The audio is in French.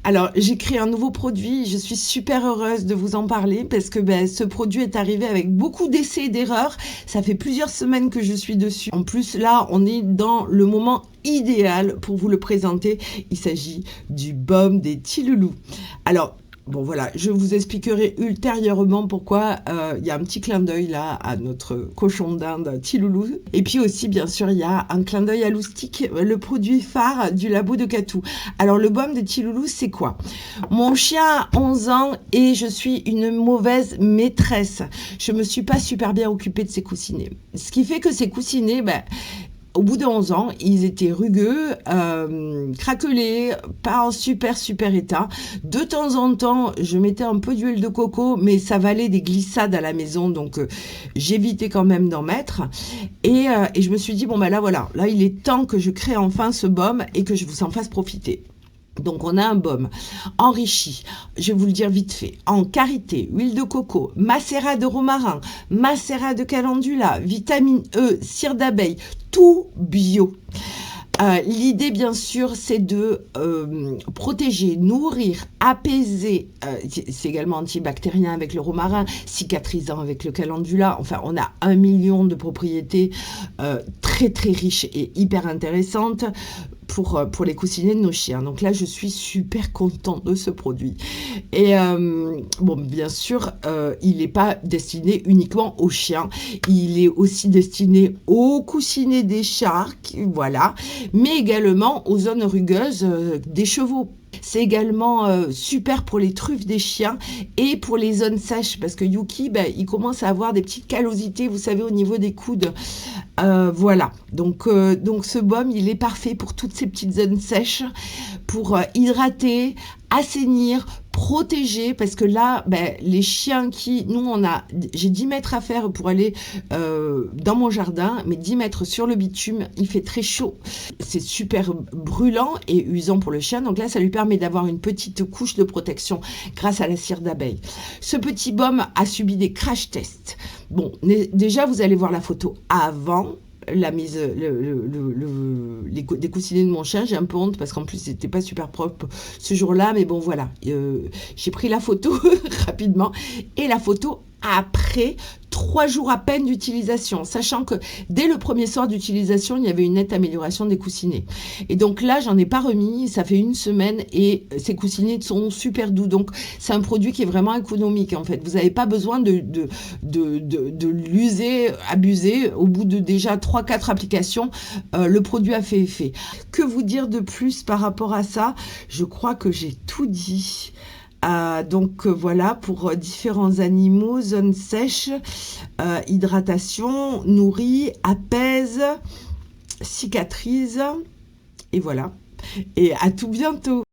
Alors, j'ai créé un nouveau produit. Je suis super heureuse de vous en parler parce que ce produit est arrivé avec beaucoup d'essais et d'erreurs. Ça fait plusieurs semaines que je suis dessus. En plus, là, on est dans le moment idéal pour vous le présenter. Il s'agit du baume des petits loulous. Alors, bon voilà, je vous expliquerai ultérieurement pourquoi il y a un petit clin d'œil là à notre cochon d'Inde Tiloulou. Et puis aussi, bien sûr, il y a un clin d'œil à Loustic, le produit phare du labo de Catou. Alors le baume de Tiloulou, c'est quoi? Mon chien a 11 ans et je suis une mauvaise maîtresse. Je me suis pas super bien occupée de ses coussinets. Ce qui fait que ces coussinets, au bout de 11 ans, ils étaient rugueux, craquelés, pas en super état. De temps en temps, je mettais un peu d'huile de coco, mais ça valait des glissades à la maison, donc j'évitais quand même d'en mettre. Et je me suis dit, bon là voilà, là il est temps que je crée enfin ce baume et que je vous en fasse profiter. Donc on a un baume enrichi, je vais vous le dire vite fait, en karité, huile de coco, macérat de romarin, macérat de calendula, vitamine E, cire d'abeille, tout bio. L'idée, bien sûr, c'est de protéger, nourrir, apaiser. C'est également antibactérien avec le romarin, cicatrisant avec le calendula. Enfin, on a 1 million de propriétés très riches et hyper intéressantes pour les coussinets de nos chiens. Donc là, je suis super contente de ce produit. Et bon, bien sûr, il n'est pas destiné uniquement aux chiens. Il est aussi destiné aux coussinets des chats, voilà, mais également aux zones rugueuses des chevaux. C'est également super pour les truffes des chiens et pour les zones sèches parce que Yuki, il commence à avoir des petites callosités, vous savez, au niveau des coudes. Voilà, donc ce baume, il est parfait pour toutes ces petites zones sèches, pour hydrater, assainir, protéger, parce que là, les chiens j'ai 10 mètres à faire pour aller dans mon jardin, mais 10 mètres sur le bitume, il fait très chaud, c'est super brûlant et usant pour le chien, donc là, ça lui permet d'avoir une petite couche de protection grâce à la cire d'abeille. Ce petit baume a subi des crash tests. Bon, déjà, vous allez voir la photo avant la mise des coussinets de mon chien. J'ai un peu honte parce qu'en plus c'était pas super propre ce jour-là, mais bon voilà, j'ai pris la photo rapidement et la photo après 3 jours à peine d'utilisation, sachant que dès le premier soir d'utilisation, il y avait une nette amélioration des coussinets. Et donc là, j'en ai pas remis, ça fait 1 semaine et ces coussinets sont super doux. Donc c'est un produit qui est vraiment économique en fait. Vous n'avez pas besoin de l'user, abuser. Au bout de déjà 3-4 applications, le produit a fait effet. Que vous dire de plus par rapport à ça? Je crois que j'ai tout dit. Donc voilà, pour différents animaux, zone sèche, hydratation, nourrit, apaise, cicatrise, et voilà. Et à tout bientôt.